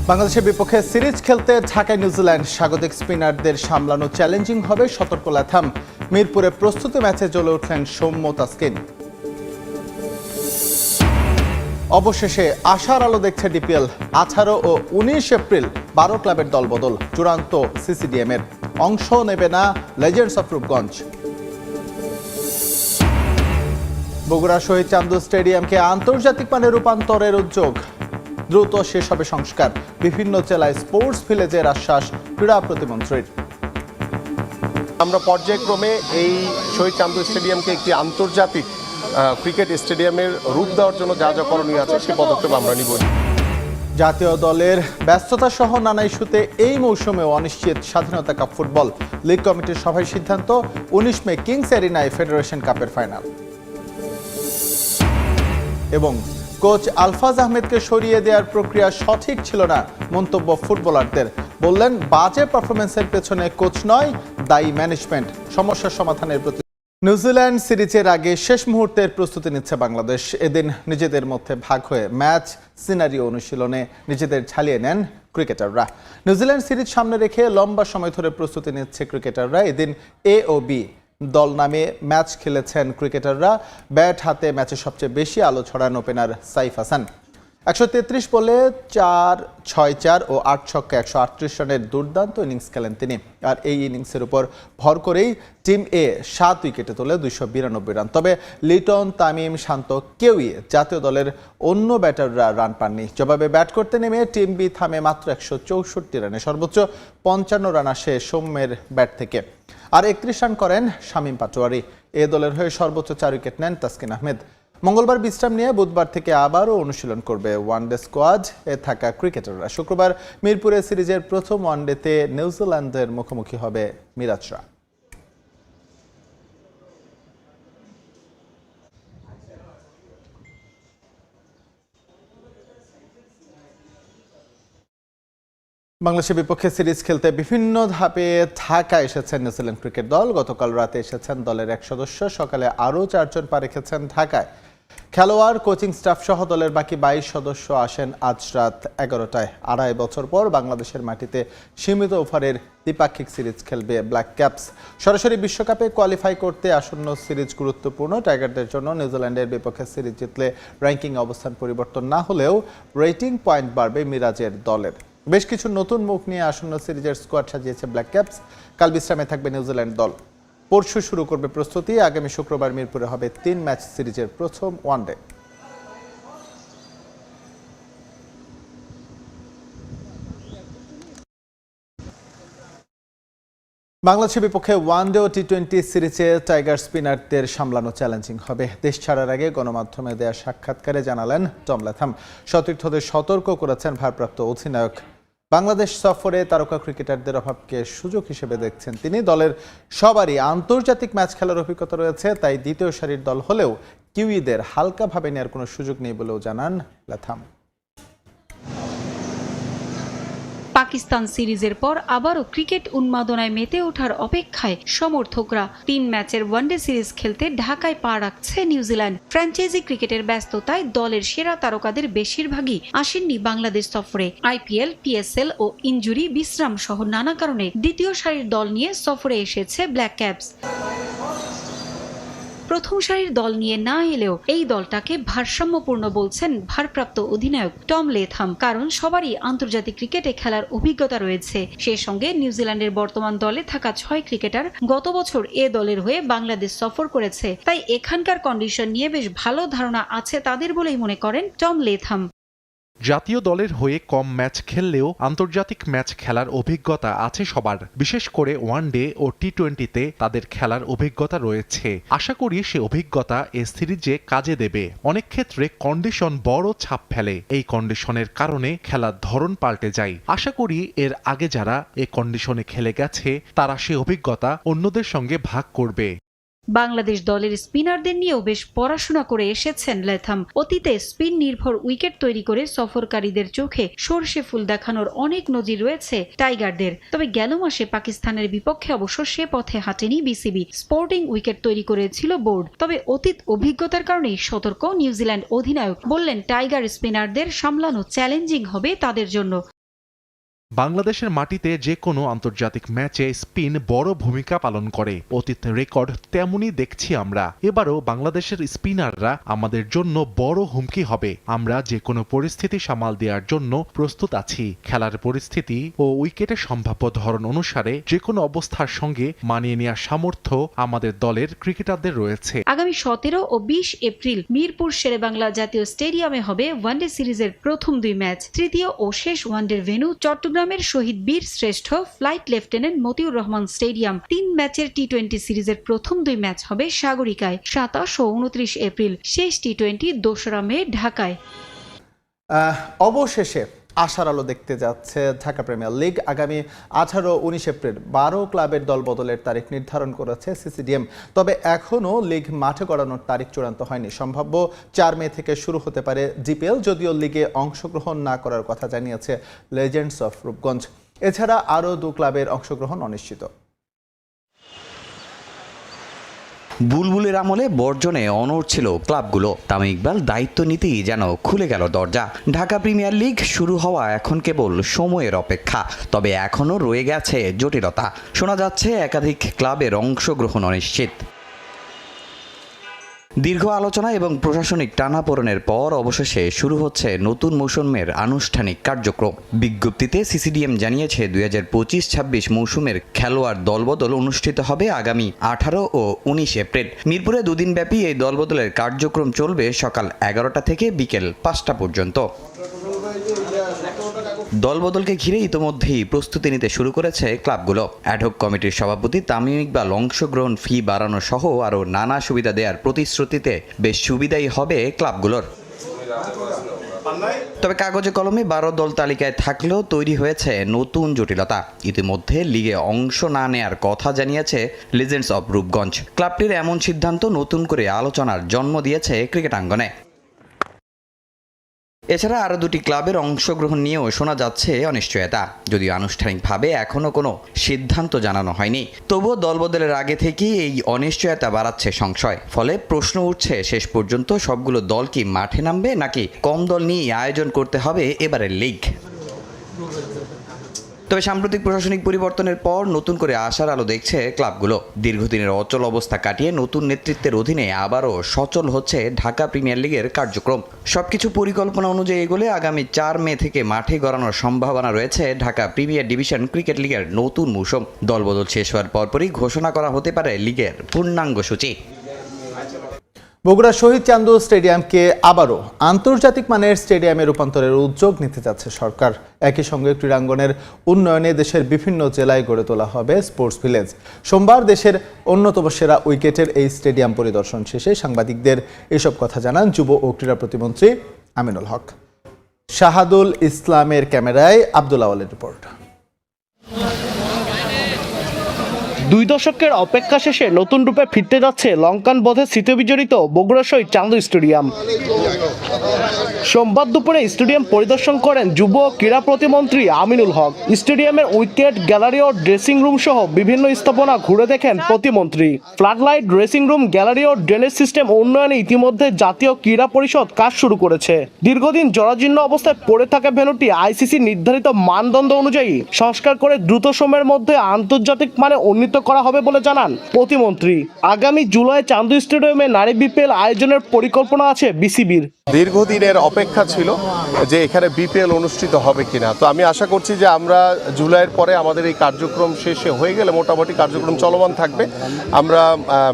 বাংলাদেশের বিপক্ষে সিরিজ খেলতে ঢাকায় নিউজিল্যান্ড। স্বাগতিক স্পিনারদের সামলানো চ্যালেঞ্জিং হবে, সতর্ক লাথাম। মিরপুরে প্রস্তুতি ম্যাচে জ্বলে উঠলেন সৌম্য তাসকিন। অবশেষে আশার আলো দেখছে ডিপিএল। 18 ও 19 এপ্রিল 12 ক্লাবের দলবদল। চূড়ান্ত সিসিডিএম এর। অংশ নেবে না লেজেন্ডস অফ রূপগঞ্জ। বগুড়া শহীদ চান্দু স্টেডিয়ামকে আন্তর্জাতিক মানে রূপান্তরের উদ্যোগ। দ্রুত শেষ হবে সংস্কার। বিভিন্ন জেলায় স্পোর্টস ভিলেজের আশ্বাস ক্রীড়া প্রতিমন্ত্রীর। আমরা পর্যায়ক্রমে এই শহীদ চান্দু স্টেডিয়ামকে একটি আন্তর্জাতিক ক্রিকেট স্টেডিয়ামের রূপ দেওয়ার জন্য যা যা করণীয় আছে সে পদক্ষেপ আমরা নিব। জাতীয় দলের ব্যস্ততা সহ নানা ইস্যুতে এই মৌসুমেও অনিশ্চিত স্বাধীনতা কাপ ফুটবল। লিগ কমিটির সভায় সিদ্ধান্ত, 19 মে কিংস এরিনায় ফেডারেশন কাপের ফাইনাল। এবং কোচ আলফাজ আহমেদকে সরিয়ে দেওয়ার প্রক্রিয়া সঠিক ছিল না, মন্তব্য ফুটবলারদের। বললেন, বাজে পারফরমেন্সের পেছনে কোচ নয়, দায়ী ম্যানেজমেন্ট। সমস্যার সমাধানের প্রতি নিউজিল্যান্ড সিরিজের আগে শেষ মুহূর্তের প্রস্তুতি নিচ্ছে বাংলাদেশ। এদিন নিজেদের মধ্যে ভাগ হয়ে ম্যাচ সিনারিও অনুশীলনে নিজেদের ঝালিয়ে নেন ক্রিকেটাররা। নিউজিল্যান্ড সিরিজ সামনে রেখে লম্বা সময় ধরে প্রস্তুতি নিচ্ছে ক্রিকেটাররা। এদিন এ ও বি দল নামে ম্যাচ খেলেছেন ক্রিকেটাররা। ব্যাট হাতে ম্যাচে সবচেয়ে বেশি আলো ছড়ান ওপেনার সাইফ হাসান। 133 বলে 4-6-4 ও 8 ছক্কা 138 রানের দুর্দান্ত ইনিংস খেলেন তিনি। আর এই ইনিংসের উপর ভর করেই টিম এ 7 উইকেটে তোলে 292 রান। তবে লিটন, তামিম, শান্ত কেউই জাতীয় দলের অন্য ব্যাটাররা রান পাননি। জবাবে ব্যাট করতে নেমে টিম বি থামে মাত্র 164 রানে। সর্বোচ্চ 55 রান আসে সৌম্যের ব্যাট থেকে। আর 31 রান করেন শামীম পাটোয়ারি। এ দলের হয়ে সর্বোচ্চ 4 উইকেট নেন তাসকিন আহমেদ। মঙ্গলবার বিশ্রাম নিয়ে বুধবার থেকে আবারও অনুশীলন করবে ওয়ানডে স্কোয়াড এ থাকা ক্রিকেটাররা। শুক্রবার মিরপুরে সিরিজের প্রথম ওয়ানডেতে নিউজিল্যান্ডের মুখোমুখি হবে মিরাজরা। বাংলাদেশের বিপক্ষে সিরিজ খেলতে বিভিন্ন ধাপে ঢাকায় এসেছেন নিউজিল্যান্ড ক্রিকেট দল। গতকাল রাতে এসেছেন দলের 1 সদস্য। সকালে আরও 4 জন পা রেখেছেন ঢাকায়। খেলোয়াড়, কোচিং স্টাফ সহ দলের বাকি 22 সদস্য আসেন আজ রাত 11টায়। 2.5 বছর পর বাংলাদেশের মাটিতে সীমিত ওভারের দ্বিপাক্ষিক সিরিজ খেলবে ব্ল্যাক ক্যাপস। সরাসরি বিশ্বকাপে কোয়ালিফাই করতে আসন্ন সিরিজ গুরুত্বপূর্ণ। টাইগারদের জন্য নিউজিল্যান্ডের বিপক্ষে সিরিজ জিতলে র্যাঙ্কিং অবস্থান পরিবর্তন না হলেও রেটিং পয়েন্ট বাড়বে মিরাজের দলের। বেশ কিছু নতুন মুখ নিয়ে আসন্ন সিরিজের স্কোয়াড সাজিয়েছে ব্ল্যাক ক্যাপস। কাল বিশ্রামে থাকবে নিউজিল্যান্ড দল। পরশু শুরু করবে প্রস্তুতি। আগামী শুক্রবার মিরপুরে হবে 3 ম্যাচ সিরিজের প্রথম ওয়ানডে। বাংলাদেশের বিপক্ষে ওয়ানডে ও টি20 সিরিজে টাইগার স্পিনারদের সামলানো চ্যালেঞ্জিং হবে। দেশ ছাড়ার আগে গণমাধ্যমে দেয়া সাক্ষাৎকারে জানালেন টম ল্যাথাম। সতীর্থদের সতর্ক করেছেন ভারপ্রাপ্ত অধিনায়ক। বাংলাদেশ সফরে তারকা ক্রিকেটারদের অভাবকে সুযোগ হিসেবে দেখছেন তিনি। দলের সবারই আন্তর্জাতিক ম্যাচ খেলার অভিজ্ঞতা রয়েছে, তাই দ্বিতীয় সারির দল হলেও কিউইদের হালকাভাবে নেওয়ার কোনো সুযোগ নেই বলেও জানান ল্যাথাম। পাকিস্তান সিরিজের পর আবারও ক্রিকেট উন্মাদনায় মেতে ওঠার অপেক্ষায় সমর্থকরা। 3 ম্যাচের ওয়ানডে সিরিজ খেলতে ঢাকায় পা রাখছে নিউজিল্যান্ড। ফ্র্যাঞ্চাইজি ক্রিকেটের ব্যস্ততায় দলের সেরা তারকাদের বেশিরভাগই আসেননি বাংলাদেশ সফরে। আইপিএল, পিএসএল ও ইনজুরি, বিশ্রাম সহ নানা কারণে দ্বিতীয় সারির দল নিয়ে সফরে এসেছে ব্ল্যাক ক্যাপস। প্রথম সারির দল নিয়ে না এলেও এই দলটাকে ভারসাম্যপূর্ণ বলছেন ভারপ্রাপ্ত অধিনায়ক টম ল্যাথাম। কারণ সবারই আন্তর্জাতিক ক্রিকেটে খেলার অভিজ্ঞতা রয়েছে। সেই সঙ্গে নিউজিল্যান্ডের বর্তমান দলে থাকা 6 ক্রিকেটার গত বছর এ দলের হয়ে বাংলাদেশ সফর করেছে। তাই এখানকার কন্ডিশন নিয়ে বেশ ভালো ধারণা আছে তাদের বলেই মনে করেন টম ল্যাথাম। জাতীয় দলের হয়ে কম ম্যাচ খেললেও আন্তর্জাতিক ম্যাচ খেলার অভিজ্ঞতা আছে সবার। বিশেষ করে ওয়ানডে ও টি20তে তাদের খেলার অভিজ্ঞতা রয়েছে। আশা করি সে অভিজ্ঞতা এ সিরিজে কাজে দেবে। অনেক ক্ষেত্রে কন্ডিশন বড় ছাপ ফেলে। এই কন্ডিশনের কারণে খেলার ধরন পাল্টে যায়। আশা করি এর আগে যারা এ কন্ডিশনে খেলে গেছে তারা সে অভিজ্ঞতা অন্যদের সঙ্গে ভাগ করবে। বাংলাদেশ দলের স্পিনারদের নিয়েও বেশ পড়াশোনা করে এসেছেন ল্যাথাম। অতীতে স্পিন নির্ভর উইকেট তৈরি করে সফরকারীদের চোখে সর্ষে ফুল দেখানোর অনেক নজির রয়েছে টাইগারদের। তবে গেল মাসে পাকিস্তানের বিপক্ষে অবশ্য সে পথে হাঁটেনি বিসিবি। স্পোর্টিং উইকেট তৈরি করেছিল বোর্ড। তবে অতীত অভিজ্ঞতার কারণেই সতর্ক নিউজিল্যান্ড অধিনায়ক। বললেন, টাইগার স্পিনারদের সামলানো চ্যালেঞ্জিং হবে তাদের জন্য। বাংলাদেশের মাটিতে যে কোনো আন্তর্জাতিক ম্যাচে স্পিন বড় ভূমিকা পালন করে। অতীত রেকর্ড তেমনই দেখছি আমরা। এবারও বাংলাদেশের স্পিনাররা আমাদের জন্য বড় হুমকি হবে। আমরা যে কোনো পরিস্থিতি সামাল দেওয়ার জন্য প্রস্তুত আছি। খেলার পরিস্থিতি ও উইকেটের সম্ভাব্য ধরন অনুসারে যে কোনো অবস্থার সঙ্গে মানিয়ে নেওয়ার সামর্থ্য আমাদের দলের ক্রিকেটারদের রয়েছে। আগামী 17 ও 20 এপ্রিল মিরপুর শেরেবাংলা জাতীয় স্টেডিয়ামে হবে ওয়ানডে সিরিজের প্রথম 2 ম্যাচ। তৃতীয় ও শেষ ওয়ানডের ভেন্যু চট্টগ্রামের শহীদ বীর শ্রেষ্ঠ flight lieutenant Motiur Rahman stadium. 3 ম্যাচের টি-20 সিরিজের প্রথম 2 ম্যাচ হবে সাগরিকায় 27 ও 29 এপ্রিল। শেষ টি-20 2রা মে ঢাকায়। অবশেষে আশার আলো দেখতে যাচ্ছে ঢাকা প্রিমিয়ার লিগ। আগামী 18-19 এপ্রিল 12 ক্লাবের দল বদলের তারিখ নির্ধারণ করেছে সিসিডিএম। তবে এখনও লিগ মাঠে গড়ানোর তারিখ চূড়ান্ত হয়নি। সম্ভাব্য 4 মে থেকে শুরু হতে পারে জিপিএল, যদিও লিগে অংশগ্রহণ না করার কথা জানিয়েছে লেজেন্ডস অফ রূপগঞ্জ। এছাড়া আরও 2 ক্লাবের অংশগ্রহণ অনিশ্চিত। বুলবুলের আমলে বর্জনে অনড় ছিল ক্লাবগুলো। তামিম ইকবাল দায়িত্ব নিতেই যেন খুলে গেল দরজা। ঢাকা প্রিমিয়ার লিগ শুরু হওয়া এখন কেবল সময়ের অপেক্ষা। তবে এখনও রয়ে গেছে জটিলতা। শোনা যাচ্ছে একাধিক ক্লাবের অংশগ্রহণ অনিশ্চিত। দীর্ঘ আলোচনা এবং প্রশাসনিক টানাপোড়েনের পর অবশেষে শুরু হচ্ছে নতুন মৌসুমের আনুষ্ঠানিক কার্যক্রম। বিজ্ঞপ্তিতে সিসিডিএম জানিয়েছে 2025-26 মৌসুমের খেলোয়াড় দলবদল অনুষ্ঠিত হবে আগামী 18 ও 19 এপ্রিল। মিরপুরে 2 দিনব্যাপী এই দলবদলের কার্যক্রম চলবে সকাল 11টা থেকে বিকেল 5টা পর্যন্ত। দলবদলকে ঘিরে ইতোমধ্যেই প্রস্তুতি নিতে শুরু করেছে ক্লাবগুলো। অ্যাডহক কমিটির সভাপতি তামিম ইকবাল অংশগ্রহণ ফি বাড়ানো সহ আরও নানা সুবিধা দেওয়ার প্রতিশ্রুতিতে বেশ সুবিধাই হবে ক্লাবগুলোর। তবে কাগজে কলমে 12 দল তালিকায় থাকলেও তৈরি হয়েছে নতুন জটিলতা। ইতিমধ্যে লিগে অংশ না নেয়ার কথা জানিয়েছে লেজেন্ডস অব রূপগঞ্জ। ক্লাবটির এমন সিদ্ধান্ত নতুন করে আলোচনার জন্ম দিয়েছে ক্রিকেট আঙ্গনে। এছাড়া আরও 2টি ক্লাবের অংশগ্রহণ নিয়েও শোনা যাচ্ছে অনিশ্চয়তা। যদিও আনুষ্ঠানিকভাবে এখনও কোনো সিদ্ধান্ত জানানো হয়নি, তবুও দলবদলের আগে থেকেই এই অনিশ্চয়তা বাড়াচ্ছে সংশয়। ফলে প্রশ্ন উঠছে, শেষ পর্যন্ত সবগুলো দল কি মাঠে নামবে, নাকি কম দল নিয়ে আয়োজন করতে হবে এবারের লিগ? তবে সাম্প্রতিক প্রশাসনিক পরিবর্তনের পর নতুন করে আশার আলো দেখছে ক্লাবগুলো। দীর্ঘদিনের অচল অবস্থা কাটিয়ে নতুন নেতৃত্বের অধীনে আবারও সচল হচ্ছে ঢাকা প্রিমিয়ার লিগের কার্যক্রম। সবকিছু পরিকল্পনা অনুযায়ী এগোলে আগামী 4 মে থেকে মাঠে গড়ানোর সম্ভাবনা রয়েছে ঢাকা প্রিমিয়ার ডিভিশন ক্রিকেট লিগের নতুন মৌসুম। দলবদল শেষ হওয়ার পরপরই ঘোষণা করা হতে পারে লিগের পূর্ণাঙ্গ সূচি। বগুড়া শহীদ চান্দু স্টেডিয়ামকে আবারও আন্তর্জাতিক মানের স্টেডিয়ামে রূপান্তরের উদ্যোগ নিতে যাচ্ছে সরকার। একই সঙ্গে ক্রীড়াঙ্গনের উন্নয়নে দেশের বিভিন্ন জেলায় গড়ে তোলা হবে স্পোর্টস ভিলেজ। সোমবার দেশের অন্যতম সেরা উইকেটের এই স্টেডিয়াম পরিদর্শন শেষে সাংবাদিকদের এসব কথা জানান যুব ও ক্রীড়া প্রতিমন্ত্রী আমিনুল হক। শাহাদুল ইসলামের ক্যামেরায় আব্দুল আওয়ালের রিপোর্ট। 2 দশকের অপেক্ষা শেষে নতুন রূপে ফিরতে যাচ্ছে লঙ্কান বধে স্মৃতিবিজড়িত বগুড়া শহীদ চান্দু স্টেডিয়াম। সোমবার দুপুরে স্টেডিয়াম পরিদর্শন করেন যুব ও ক্রীড়া প্রতিমন্ত্রী আমিনুল হক। স্টেডিয়ামের উইকেট, গ্যালারি ও ড্রেসিং রুম সহ বিভিন্ন স্থাপনা ঘুরে দেখেন প্রতিমন্ত্রী। ফ্লাডলাইট, ড্রেসিং রুম, গ্যালারি ও ড্রেনেজ সিস্টেম উন্নয়নে ইতিমধ্যে জাতীয় ক্রীড়া পরিষদ কাজ শুরু করেছে। দীর্ঘদিন জরাজীর্ণ অবস্থায় পড়ে থাকা ভেন্যুটি আইসিসি নির্ধারিত মানদণ্ড অনুযায়ী সংস্কার করে দ্রুত সময়ের মধ্যে আন্তর্জাতিক মানে উন্নীত করা হবে বলে জানান প্রতিমন্ত্রী। আগামী জুলাই চান্দু স্টেডিয়ামে নারী বিপিএল আয়োজনের পরিকল্পনা আছে বিসিবির। দীর্ঘদিনের অপেক্ষা ছিল যে এখানে বিপিএল অনুষ্ঠিত হবে কিনা। তো আমি আশা করছি যে আমরা জুলাইয়ের পরে আমাদের এই কার্যক্রম শেষে হয়ে গেলে মোটামুটি কার্যক্রম চলমান থাকবে। আমরা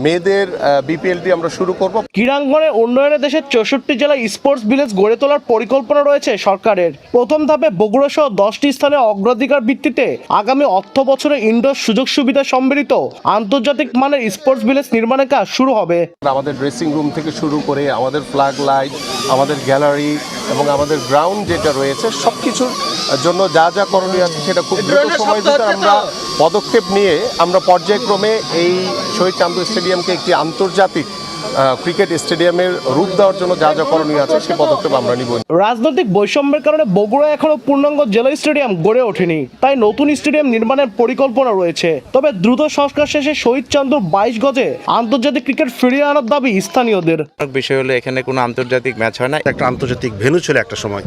মেয়েদের বিপিএলটি আমরা শুরু করব। ক্রীড়াঙ্গনের উন্নয়নে দেশের 64 জেলায় স্পোর্টস ভিলেজ গড়ে তোলার পরিকল্পনা রয়েছে সরকারের। প্রথম ধাপে বগুড়া সহ 10টি স্থানে অগ্রাধিকার ভিত্তিতে আগামী অর্থ বছরে ইনডোর সুযোগ সুবিধা সম্মিলিত আন্তর্জাতিক মানের স্পোর্টস ভিলেজ নির্মাণের কাজ শুরু হবে। আমাদের ড্রেসিং রুম থেকে শুরু করে আমাদের ফ্ল্যাগ লাইট, আমাদের গ্যালারি এবং আমাদের গ্রাউন্ড যেটা রয়েছে সবকিছুর জন্য যা যা করণীয় আছে সেটা খুব দ্রুত সময়ের ভিতরে আমরা পদক্ষেপ নিয়ে আমরা পর্যায়ক্রমে এই শহীদ চান্দু স্টেডিয়ামকে একটি আন্তর্জাতিক ক্রিকেট স্টেডিয়ামের রূপ দেওয়ার জন্য যা যা করণীয় আছে সেই পদক্ষেপ আমরা নিব। রাজনৈতিক বৈষম্যের কারণে বগুড়া এখনো পূর্ণাঙ্গ জেলা স্টেডিয়াম গড়ে ওঠেনি, তাই নতুন স্টেডিয়াম নির্মাণের পরিকল্পনা রয়েছে। তবে দ্রুত সংস্কার শেষে শহীদ চান্দুর 22 গজে আন্তর্জাতিক ক্রিকেট ফিরিয়ে আনার দাবি স্থানীয়দের। বিষয় হলো এখানে কোনো আন্তর্জাতিক ম্যাচ হয় না, একটা আন্তর্জাতিক ভেন্যু ছিল একটা সময়,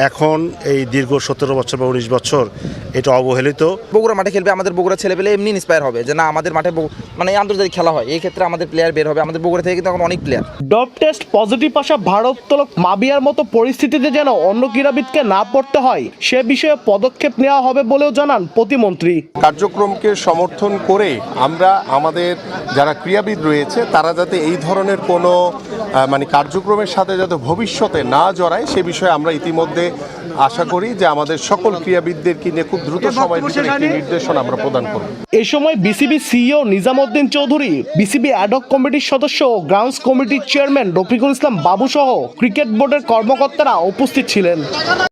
এখন এই দীর্ঘ 17 বছর বা 19 বছর এটা অবহেলিত। বগুড়া মাঠে খেলবে, আমাদের বগুড়া ছেলেপেলে এমনি ইন্সপায়ার হবে যে না আমাদের মাঠে মানে আন্তর্জাতিক খেলা হয়, এই ক্ষেত্রে আমাদের প্লেয়ার বের হবে। আমাদের বগুড়া থেকে কিন্তু এখন অনেক প্লেয়ার। ডপ টেস্ট পজিটিভ আসা ভারোত্তোলক মাবিয়ার মতো পরিস্থিতিতে যেন অন্য ক্রীড়াবিদকে না পড়তে হয় সে বিষয়ে পদক্ষেপ নেওয়া হবে বলেও জানান প্রতিমন্ত্রী। কার্যক্রমকে সমর্থন করে আমরা আমাদের যারা ক্রীড়াবিদ রয়েছে তারা যাতে এই ধরনের কোনো কার্যক্রমের সাথে যাতে ভবিষ্যতে না জড়ায় সে বিষয়ে আমরা ইতিমধ্যে আশা করি যে আমাদের সকল ক্রীড়াবিদদেরকে নিয়ে খুব দ্রুত সময়ের ভিতরে একটি নির্দেশনা আমরা প্রদান করব। এ সময় BCB CEO Nizamuddin Chowdhury, BCB ad hoc কমিটির সদস্য ও গ্রাউন্ডস কমিটির চেয়ারম্যান রফিকুল ইসলাম বাবু সহ ক্রিকেট বোর্ডের কর্মকর্তারা উপস্থিত ছিলেন।